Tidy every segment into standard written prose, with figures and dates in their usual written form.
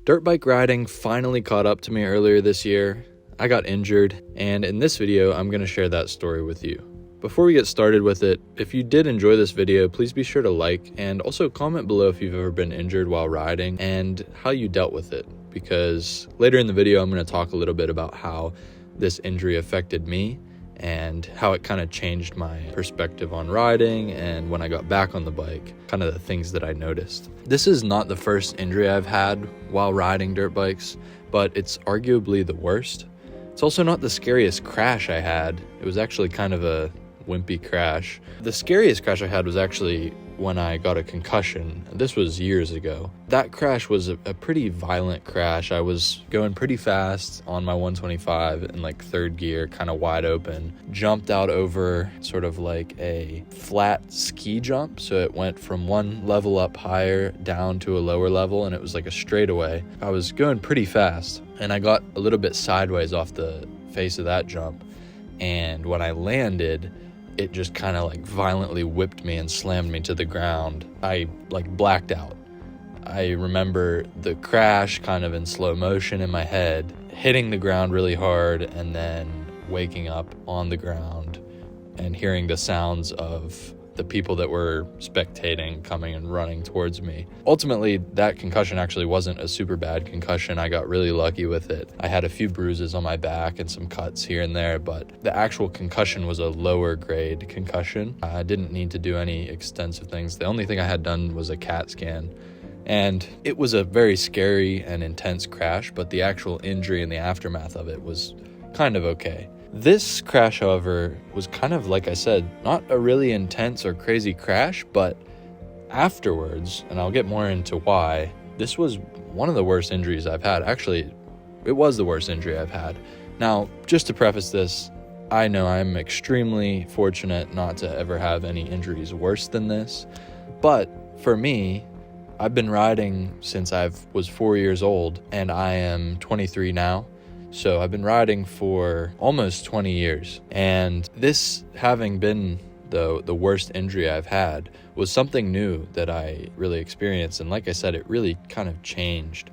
Dirt bike riding finally caught up to me earlier this year. I got injured, and in this video, I'm going to share that story with you. Before we get started with it, if you did enjoy this video, please be sure to like and also comment below if you've ever been injured while riding and how you dealt with it, because later in the video, I'm going to talk a little bit about how this injury affected me and how it kind of changed my perspective on riding, and when I got back on the bike, kind of the things that I noticed. This is not the first injury I've had while riding dirt bikes, but it's arguably the worst. It's also not the scariest crash I had. It was actually kind of a wimpy crash. The scariest crash I had was actually when I got a concussion. This was years ago. That crash was a pretty violent crash. I was going pretty fast on my 125 in like third gear, kind of wide open. Jumped out over sort of like a flat ski jump. So it went from one level up higher down to a lower level, and it was like a straightaway. I was going pretty fast and I got a little bit sideways off the face of that jump. And when I landed, it just kind of like violently whipped me and slammed me to the ground. I like blacked out. I remember the crash kind of in slow motion in my head, hitting the ground really hard, and then waking up on the ground and hearing the sounds of the people that were spectating coming and running towards me. Ultimately, that concussion actually wasn't a super bad concussion. I got really lucky with it. I had a few bruises on my back and some cuts here and there, but the actual concussion was a lower grade concussion. I didn't need to do any extensive things. The only thing I had done was a CAT scan. And it was a very scary and intense crash, but the actual injury and the aftermath of it was kind of okay. This crash, however, was kind of, like I said, not a really intense or crazy crash, but afterwards, and I'll get more into why, this was one of the worst injuries I've had. Actually, it was the worst injury I've had. Now, just to preface this, I know I'm extremely fortunate not to ever have any injuries worse than this, but for me, I've been riding since I was 4 years old, and I am 23 now. So I've been riding for almost 20 years, and this having been the worst injury I've had was something new that I really experienced. And like I said, it really kind of changed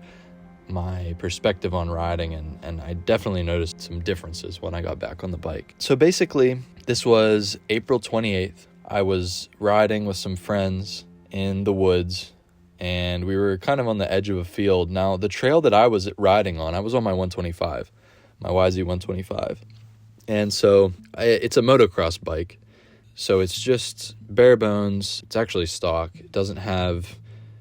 my perspective on riding, and I definitely noticed some differences when I got back on the bike. So basically, this was April 28th. I was riding with some friends in the woods, and we were kind of on the edge of a field. Now, the trail that I was riding on, I was on my 125, my YZ125. And so it's a motocross bike. So it's just bare bones. It's actually stock. It doesn't have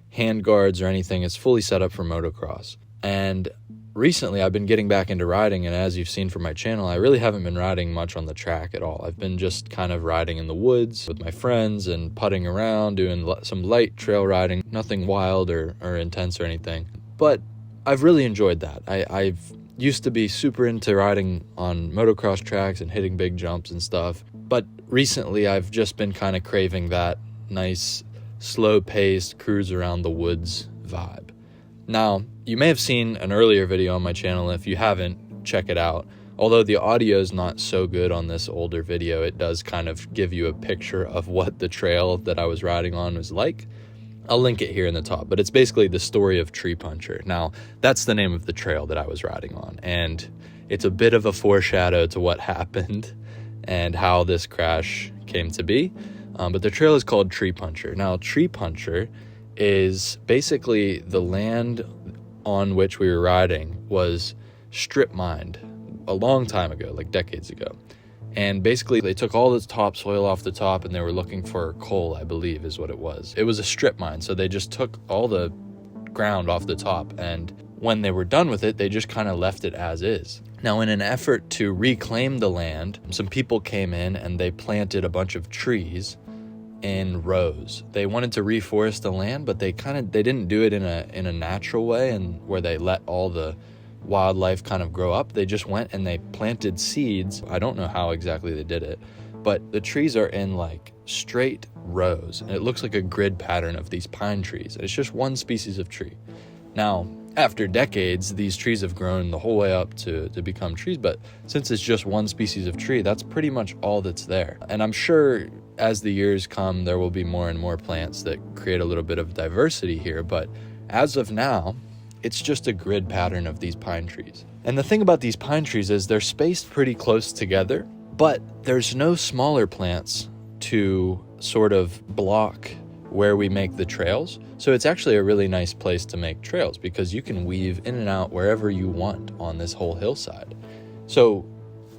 hand guards or anything. It's fully set up for motocross. And recently I've been getting back into riding, and as you've seen from my channel, I really haven't been riding much on the track at all. I've been just kind of riding in the woods with my friends and putting around, doing some light trail riding, nothing wild or intense or anything. But I've really enjoyed that. I've used to be super into riding on motocross tracks and hitting big jumps and stuff, but recently I've just been kind of craving that nice, slow-paced cruise around the woods vibe. Now, you may have seen an earlier video on my channel. If you haven't, check it out. Although the audio is not so good on this older video, it does kind of give you a picture of what the trail that I was riding on was like. I'll link it here in the top, but it's basically the story of Tree Puncher. Now, that's the name of the trail that I was riding on, and it's a bit of a foreshadow to what happened and how this crash came to be. But the trail is called Tree Puncher. Now, Tree Puncher is basically the land on which we were riding was strip mined a long time ago, like decades ago. And basically they took all the topsoil off the top, and they were looking for coal, I believe is what it was. It was a strip mine, so they just took all the ground off the top, and when they were done with it, they just kind of left it as is. Now, in an effort to reclaim the land, some people came in and they planted a bunch of trees in rows. They wanted to reforest the land, but they didn't do it in a natural way, and where they let all the wildlife kind of grow up. They just went and they planted seeds. I don't know how exactly they did it, but the trees are in like straight rows, and it looks like a grid pattern of these pine trees. It's just one species of tree. Now, after decades, these trees have grown the whole way up to become trees, but since it's just one species of tree, that's pretty much all that's there. And I'm sure as the years come, there will be more and more plants that create a little bit of diversity here, but as of now, it's just a grid pattern of these pine trees. And the thing about these pine trees is they're spaced pretty close together, but there's no smaller plants to sort of block where we make the trails. So it's actually a really nice place to make trails because you can weave in and out wherever you want on this whole hillside. So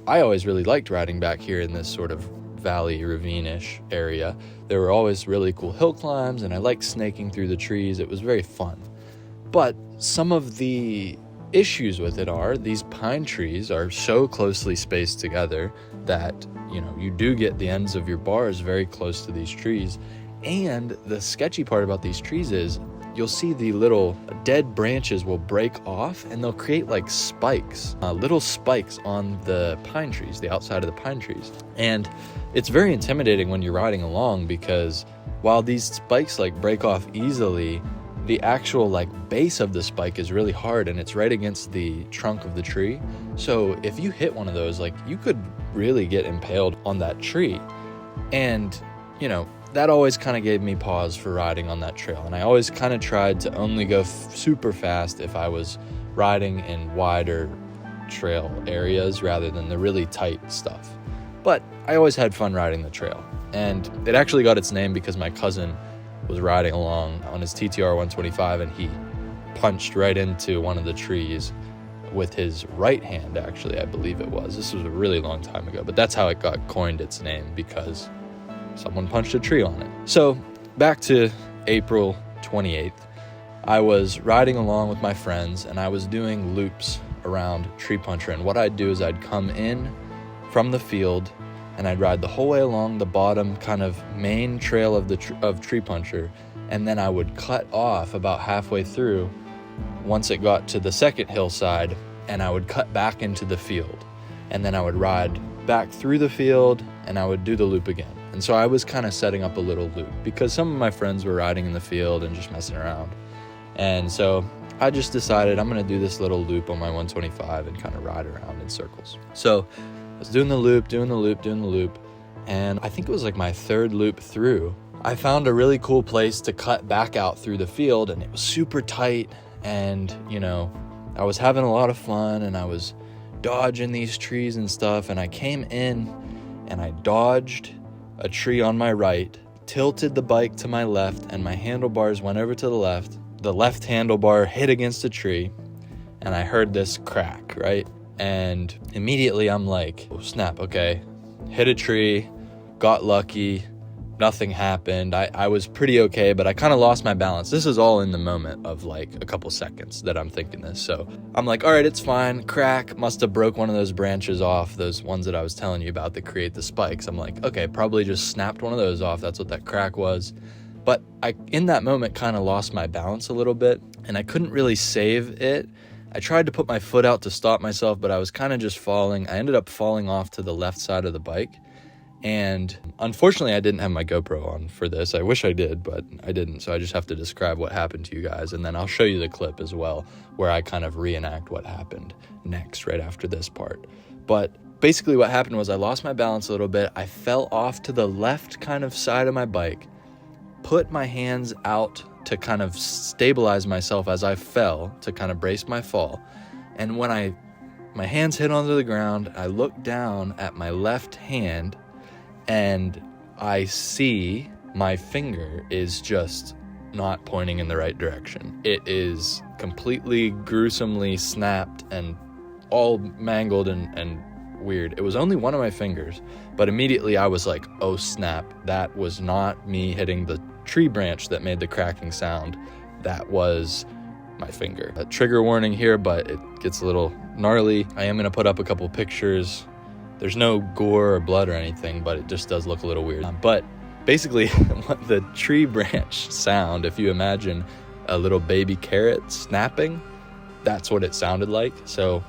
I always really liked riding back here in this sort of valley ravine-ish area. There were always really cool hill climbs, and I liked snaking through the trees. It was very fun. But some of the issues with it are these pine trees are so closely spaced together that, you do get the ends of your bars very close to these trees. And the sketchy part about these trees is you'll see the little dead branches will break off and they'll create like spikes, little spikes on the pine trees, the outside of the pine trees. And it's very intimidating when you're riding along because while these spikes like break off easily, the actual like base of the spike is really hard and it's right against the trunk of the tree. So if you hit one of those, like you could really get impaled on that tree. And, that always kind of gave me pause for riding on that trail. And I always kind of tried to only go super fast if I was riding in wider trail areas rather than the really tight stuff. But I always had fun riding the trail. And it actually got its name because my cousin was riding along on his TTR 125 and he punched right into one of the trees with his right hand, actually, I believe it was. This was a really long time ago, but that's how it got coined its name, because someone punched a tree on it. So back to April 28th, I was riding along with my friends and I was doing loops around Tree Puncher. And what I'd do is I'd come in from the field and I'd ride the whole way along the bottom kind of main trail of Tree Puncher. And then I would cut off about halfway through once it got to the second hillside, and I would cut back into the field. And then I would ride back through the field and I would do the loop again. And so I was kind of setting up a little loop because some of my friends were riding in the field and just messing around. And so I just decided I'm going to do this little loop on my 125 and kind of ride around in circles. So I was doing the loop, and I think it was like my third loop through, I found a really cool place to cut back out through the field, and it was super tight. And, I was having a lot of fun and I was dodging these trees and stuff. And I came in and I dodged a tree on my right, tilted the bike to my left, and my handlebars went over to the left. The left handlebar hit against a tree and I heard this crack, right? And immediately I'm like, oh snap, okay, hit a tree, got lucky, nothing happened. I was pretty okay, but I kind of lost my balance. This is all in the moment of like a couple seconds that I'm thinking this. So I'm like, all right, it's fine. Crack, must have broke one of those branches off, those ones that I was telling you about that create the spikes. I'm like, okay, probably just snapped one of those off. That's what that crack was. But I, in that moment, kind of lost my balance a little bit and I couldn't really save it. I tried to put my foot out to stop myself, but I was kind of just falling. I ended up falling off to the left side of the bike. And unfortunately, I didn't have my GoPro on for this. I wish I did, but I didn't. So I just have to describe what happened to you guys. And then I'll show you the clip as well, where I kind of reenact what happened next, right after this part. But basically what happened was I lost my balance a little bit. I fell off to the left kind of side of my bike, put my hands out to kind of stabilize myself as I fell, to kind of brace my fall. And when my hands hit onto the ground, I looked down at my left hand and I see my finger is just not pointing in the right direction. It is completely gruesomely snapped and all mangled and weird. It was only one of my fingers, but immediately I was like, oh snap, that was not me hitting the tree branch that made the cracking sound. That was my finger. A trigger warning here, but it gets a little gnarly. I am going to put up a couple pictures. There's no gore or blood or anything, but it just does look a little weird. But basically, the tree branch sound, if you imagine a little baby carrot snapping, that's what it sounded like. So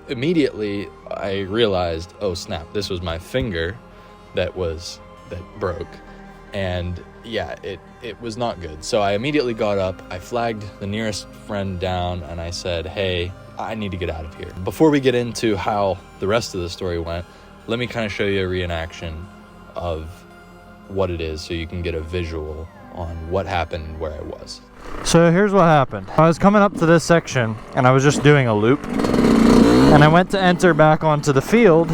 immediately I realized, oh snap, this was my finger that broke. And yeah, it was not good. So I immediately got up, I flagged the nearest friend down, and I said, hey, I need to get out of here. Before we get into how the rest of the story went, let me kind of show you a reenaction of what it is so you can get a visual on what happened and where I was. So here's what happened. I was coming up to this section and I was just doing a loop, and I went to enter back onto the field.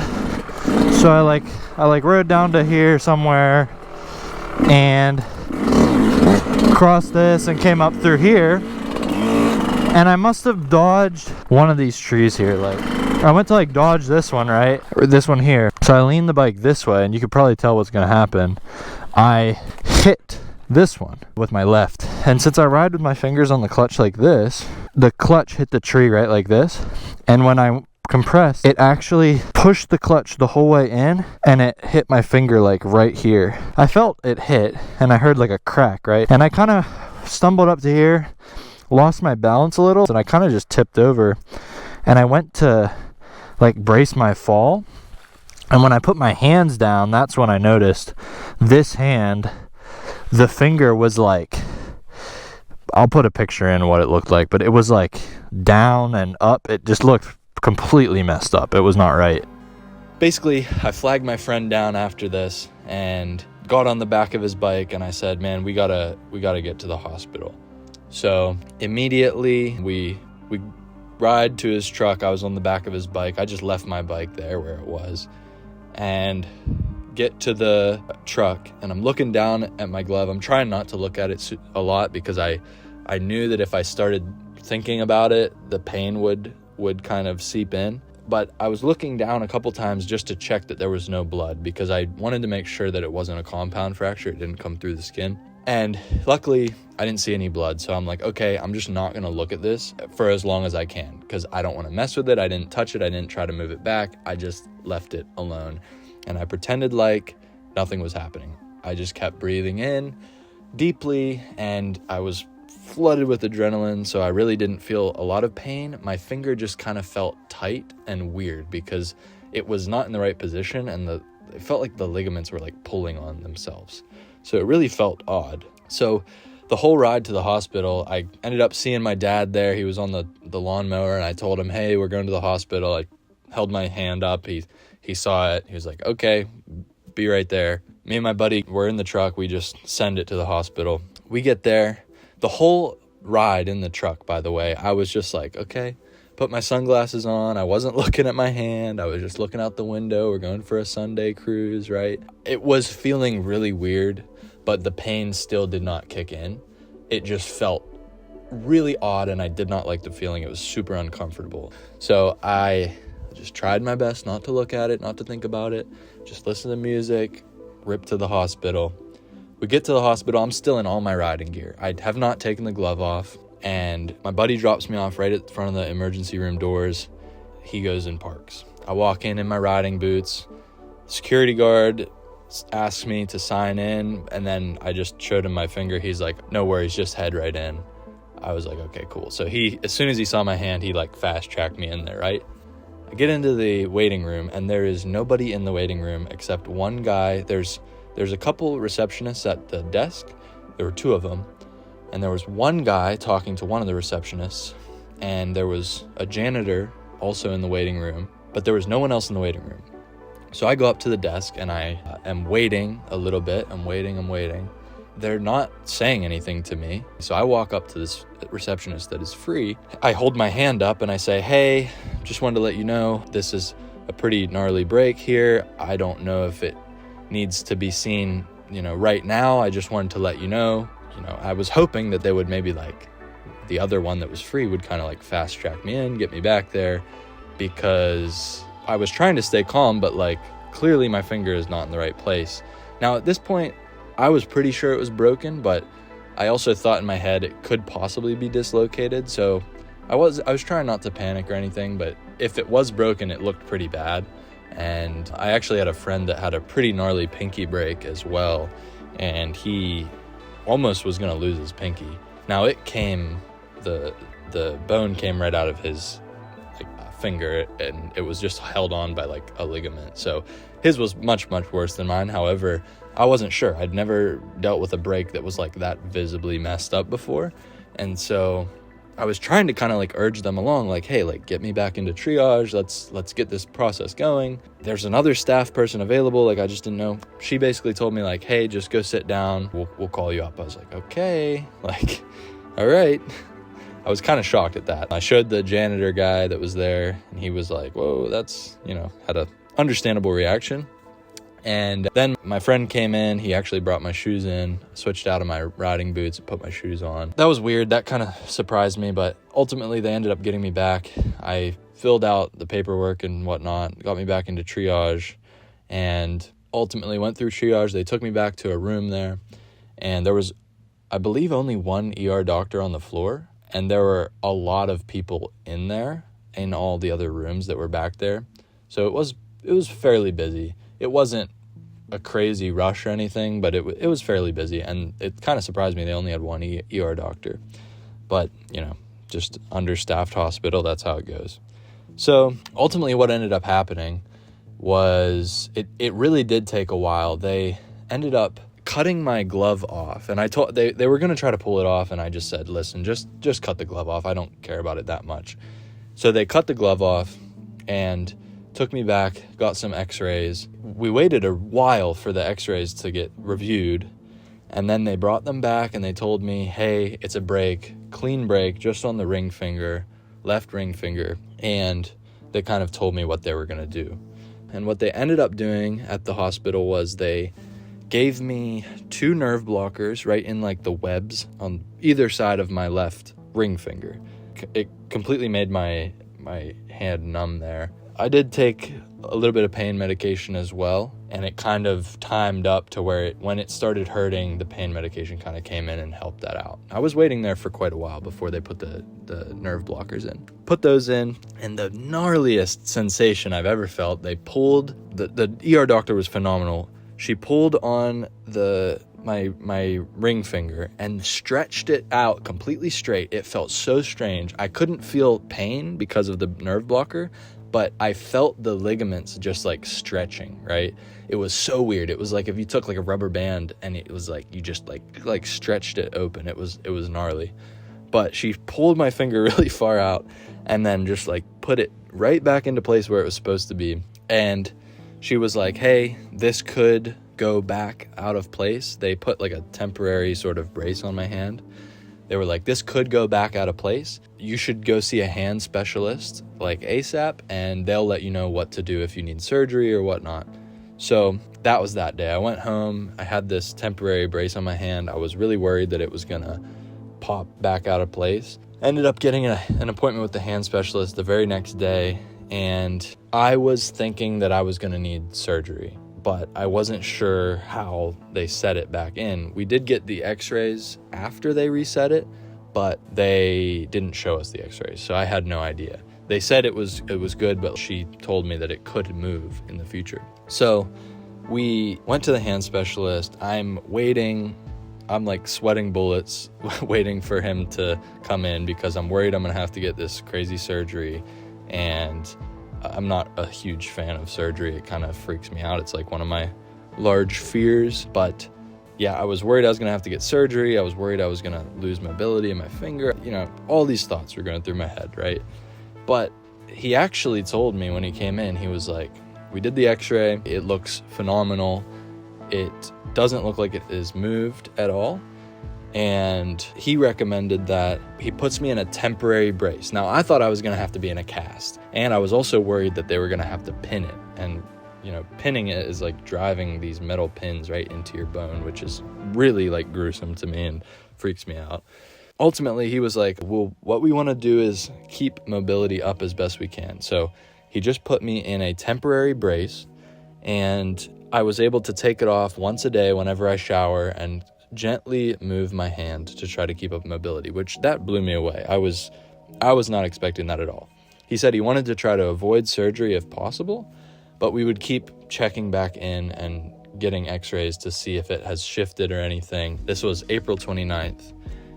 So I rode down to here somewhere and crossed this and came up through here, and I must have dodged one of these trees here. Like, I went to like dodge this one, right? Or this one here. So I leaned the bike this way, and you could probably tell what's gonna happen. I hit this one with my left, and since I ride with my fingers on the clutch like this, the clutch hit the tree right like this, and when I compressed, it actually pushed the clutch the whole way in, and it hit my finger like right here. I felt it hit, and I heard like a crack, right? And I kind of stumbled up to here, lost my balance a little, and I kind of just tipped over, and I went to like brace my fall, and when I put my hands down, that's when I noticed this hand, the finger was like, I'll put a picture in what it looked like, but it was like down and up. It just looked completely messed up. It was not right. Basically, I flagged my friend down after this and got on the back of his bike, and I said, man, we gotta get to the hospital. So immediately we ride to his truck. I was on the back of his bike. I just left my bike there where it was, and get to the truck, and I'm looking down at my glove. I'm trying not to look at it a lot because I knew that if I started thinking about it, the pain would kind of seep in. But I was looking down a couple times just to check that there was no blood, because I wanted to make sure that it wasn't a compound fracture. It didn't come through the skin. And luckily, I didn't see any blood. So I'm like, okay, I'm just not going to look at this for as long as I can, because I don't want to mess with it. I didn't touch it. I didn't try to move it back. I just left it alone. And I pretended like nothing was happening. I just kept breathing in deeply, and I was flooded with adrenaline, so I really didn't feel a lot of pain. My finger just kind of felt tight and weird because it was not in the right position, and it felt like the ligaments were like pulling on themselves. So it really felt odd. So the whole ride to the hospital, I ended up seeing my dad there. He was on the lawnmower, and I told him, hey, we're going to the hospital. I held my hand up. He saw it. He was like, okay, be right there. Me and my buddy were in the truck. We just send it to the hospital. We get there. The whole ride in the truck, by the way, I was just like, okay, put my sunglasses on. I wasn't looking at my hand. I was just looking out the window. We're going for a Sunday cruise, right? It was feeling really weird, but the pain still did not kick in. It just felt really odd, and I did not like the feeling. It was super uncomfortable. So I just tried my best not to look at it, not to think about it, just listen to music, rip to the hospital. We get to the hospital. I'm still in all my riding gear. I have not taken the glove off, and my buddy drops me off right at the front of the emergency room doors. He goes and parks. I walk in my riding boots. Security guard asks me to sign in, and then I just showed him my finger. He's like, no worries, just head right in. I was like, okay, cool. So as soon as he saw my hand, he like fast tracked me in there, right? I get into the waiting room, and there is nobody in the waiting room except one guy. There's a couple receptionists at the desk. There were two of them, and there was one guy talking to one of the receptionists, and there was a janitor also in the waiting room, but there was no one else in the waiting room. So I go up to the desk, and I am waiting a little bit. I'm waiting. They're not saying anything to me. So I walk up to this receptionist that is free. I hold my hand up and I say, hey, just wanted to let you know this is a pretty gnarly break here. I don't know if it needs to be seen, right now. I just wanted to let you know. I was hoping that they would maybe like the other one that was free would kind of like fast track me in, get me back there, because I was trying to stay calm, but like clearly my finger is not in the right place. Now at this point, I was pretty sure it was broken, but I also thought in my head it could possibly be dislocated. So I was trying not to panic or anything, but if it was broken, it looked pretty bad. And I actually had a friend that had a pretty gnarly pinky break as well, and he almost was going to lose his pinky. Now the bone came right out of his finger, and it was just held on by like a ligament. So his was much, much worse than mine. However, I wasn't sure. I'd never dealt with a break that was like that visibly messed up before. And so I was trying to kind of like urge them along, like, hey, like get me back into triage. Let's get this process going. There's another staff person available. Like I just didn't know. She basically told me like, hey, just go sit down. We'll call you up. I was like, okay. Like all right. I was kind of shocked at that. I showed the janitor guy that was there, and he was like, whoa, that's, had a understandable reaction. And then my friend came in. He actually brought my shoes in, switched out of my riding boots and put my shoes on. That was weird. That kind of surprised me, but ultimately they ended up getting me back. I filled out the paperwork and whatnot, got me back into triage, and ultimately went through triage. They took me back to a room there, and there was, I believe, only one ER doctor on the floor, and there were a lot of people in there in all the other rooms that were back there. So it was fairly busy. It wasn't a crazy rush or anything, but it was fairly busy, and it kind of surprised me they only had one ER doctor. But, just understaffed hospital, that's how it goes. So ultimately what ended up happening was it really did take a while. They ended up cutting my glove off, and I told they were going to try to pull it off, and I just said, listen, just cut the glove off. I don't care about it that much. So they cut the glove off and took me back, got some x-rays. We waited a while for the x-rays to get reviewed, and then they brought them back and they told me, hey, it's a break, clean break, just on the ring finger, left ring finger, and they kind of told me what they were going to do. And what they ended up doing at the hospital was they gave me 2 nerve blockers right in like the webs on either side of my left ring finger. It completely made my hand numb there. I did take a little bit of pain medication as well, and it kind of timed up to where when it started hurting, the pain medication kind of came in and helped that out. I was waiting there for quite a while before they put the nerve blockers in. Put those in, and the gnarliest sensation I've ever felt, they pulled, the ER doctor was phenomenal. She pulled on my ring finger and stretched it out completely straight. It felt so strange. I couldn't feel pain because of the nerve blocker, but I felt the ligaments just like stretching, right? It was so weird. It was like if you took like a rubber band and it was like you just like stretched it open. It was gnarly. But she pulled my finger really far out and then just like put it right back into place where it was supposed to be. And she was like, hey, this could go back out of place. They put like a temporary sort of brace on my hand. They were like, this could go back out of place. You should go see a hand specialist like ASAP, and they'll let you know what to do if you need surgery or whatnot. So that was that day. I went home. I had this temporary brace on my hand. I was really worried that it was going to pop back out of place. Ended up getting an appointment with the hand specialist the very next day, and I was thinking that I was going to need surgery, but I wasn't sure how they set it back in. We did get the x-rays after they reset it, but they didn't show us the x-rays, so I had no idea. They said it was good, but she told me that it could move in the future. So we went to the hand specialist. I'm waiting. I'm like sweating bullets waiting for him to come in because I'm worried I'm going to have to get this crazy surgery. And I'm not a huge fan of surgery. It kind of freaks me out. It's like one of my large fears. But yeah, I was worried I was going to have to get surgery. I was worried I was going to lose mobility in my finger. All these thoughts were going through my head, right? But he actually told me when he came in, he was like, we did the x-ray. It looks phenomenal. It doesn't look like it is moved at all. And he recommended that he puts me in a temporary brace. Now, I thought I was going to have to be in a cast. And I was also worried that they were going to have to pin it. And, pinning it is like driving these metal pins right into your bone, which is really like gruesome to me and freaks me out. Ultimately, he was like, well, what we want to do is keep mobility up as best we can. So he just put me in a temporary brace, and I was able to take it off once a day whenever I shower and gently move my hand to try to keep up mobility, which that blew me away. I was not expecting that at all. He said he wanted to try to avoid surgery if possible, but we would keep checking back in and getting x-rays to see if it has shifted or anything. This was April 29th.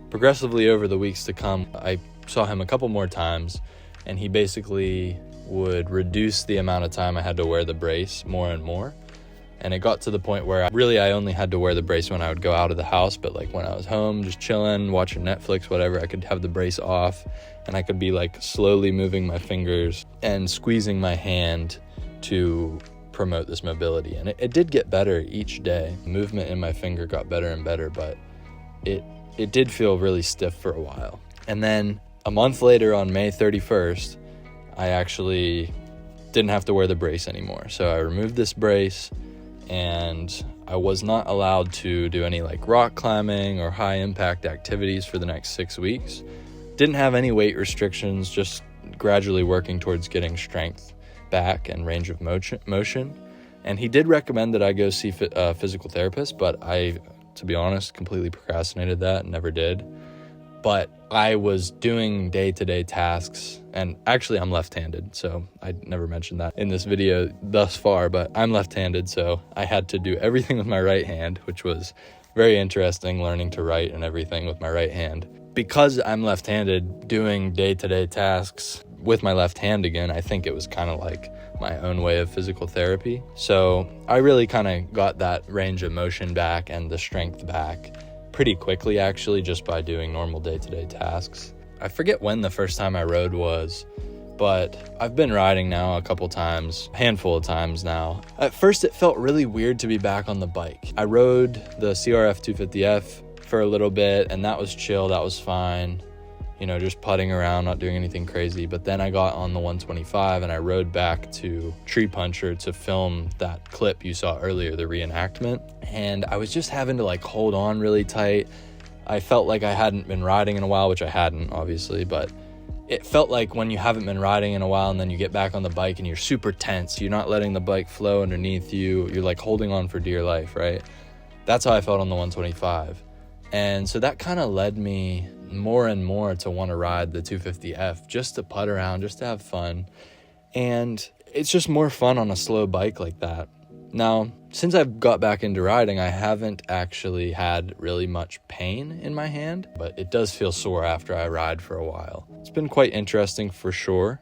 Progressively over the weeks to come, I saw him a couple more times, and he basically would reduce the amount of time I had to wear the brace more and more. And it got to the point where I only had to wear the brace when I would go out of the house, but like when I was home, just chilling, watching Netflix, whatever, I could have the brace off, and I could be like slowly moving my fingers and squeezing my hand to promote this mobility. And it did get better each day. Movement in my finger got better and better, but it it did feel really stiff for a while. And then a month later, on May 31st, I actually didn't have to wear the brace anymore. So I removed this brace, and I was not allowed to do any like rock climbing or high impact activities for the next 6 weeks. Didn't have any weight restrictions, just gradually working towards getting strength back and range of motion. And he did recommend that I go see a physical therapist, but I, to be honest, completely procrastinated that and never did. But I was doing day-to-day tasks, and actually I'm left-handed, so I never mentioned that in this video thus far, but I'm left-handed, so I had to do everything with my right hand, which was very interesting, learning to write and everything with my right hand. Because I'm left-handed, doing day-to-day tasks with my left hand again, I think it was kind of like my own way of physical therapy. So I really kind of got that range of motion back and the strength back pretty quickly, actually, just by doing normal day-to-day tasks. I forget when the first time I rode was, but I've been riding now a handful of times now. At first, it felt really weird to be back on the bike. I rode the CRF 250F for a little bit, and that was chill, that was fine. You know, just putting around, not doing anything crazy. But then I got on the 125 and I rode back to Tree Puncher to film that clip you saw earlier, the reenactment. And I was just having to like hold on really tight. I felt like I hadn't been riding in a while, which I hadn't, obviously, but it felt like when you haven't been riding in a while and then you get back on the bike and you're super tense, you're not letting the bike flow underneath you, you're like holding on for dear life, right? That's how I felt on the 125. And so that kind of led me more and more to want to ride the 250F, just to putt around, just to have fun. And it's just more fun on a slow bike like that. Now, since I've got back into riding, I haven't actually had really much pain in my hand, but it does feel sore after I ride for a while. It's been quite interesting for sure.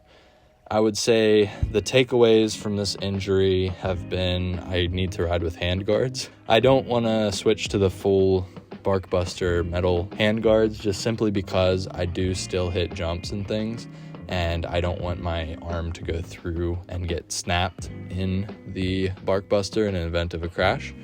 I would say the takeaways from this injury have been I need to ride with hand guards. I don't want to switch to the full Barkbuster metal hand guards, just simply because I do still hit jumps and things, and I don't want my arm to go through and get snapped in the Barkbuster in an event of a crash.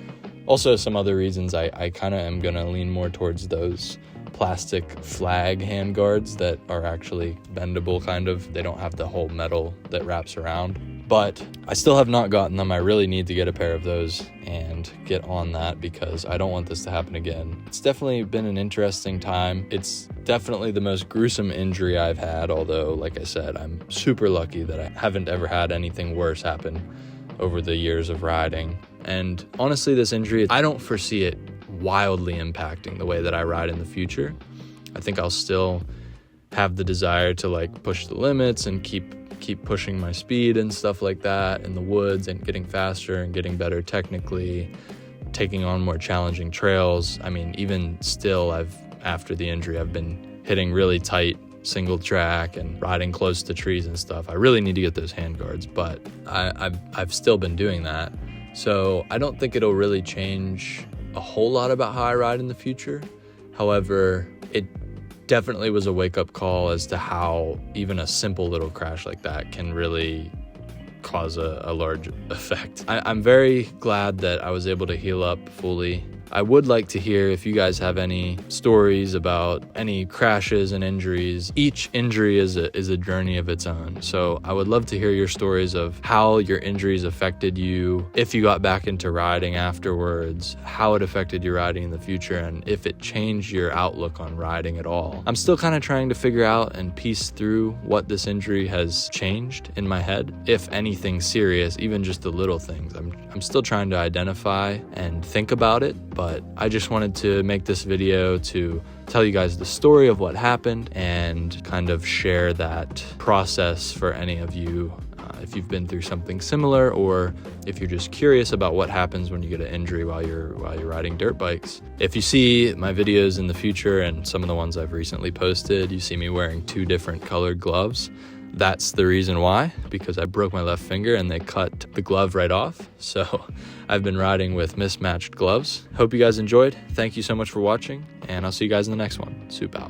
Also, some other reasons I kind of am going to lean more towards those plastic flag hand guards that are actually bendable, kind of. They don't have the whole metal that wraps around. But I still have not gotten them. I really need to get a pair of those and get on that because I don't want this to happen again. It's definitely been an interesting time. It's definitely the most gruesome injury I've had, although, like I said, I'm super lucky that I haven't ever had anything worse happen over the years of riding. And honestly, this injury, I don't foresee it wildly impacting the way that I ride in the future. I think I'll still have the desire to like push the limits and keep pushing my speed and stuff like that in the woods and getting faster and getting better technically, taking on more challenging trails. I mean, even still, after the injury, I've been hitting really tight single track and riding close to trees and stuff. I really need to get those hand guards, but I've still been doing that. So I don't think it'll really change a whole lot about how I ride in the future. However, it definitely was a wake-up call as to how even a simple little crash like that can really cause a large effect. I'm very glad that I was able to heal up fully. I would like to hear if you guys have any stories about any crashes and injuries. Each injury is a journey of its own. So I would love to hear your stories of how your injuries affected you, if you got back into riding afterwards, how it affected your riding in the future, and if it changed your outlook on riding at all. I'm still kind of trying to figure out and piece through what this injury has changed in my head. If anything serious, even just the little things, I'm still trying to identify and think about it. But I just wanted to make this video to tell you guys the story of what happened and kind of share that process for any of you if you've been through something similar, or if you're just curious about what happens when you get an injury while you're riding dirt bikes. If you see my videos in the future and some of the ones I've recently posted, you see me wearing 2 different colored gloves. That's the reason why, because I broke my left finger and they cut the glove right off. So I've been riding with mismatched gloves. Hope you guys enjoyed. Thank you so much for watching, and I'll see you guys in the next one. Soup out.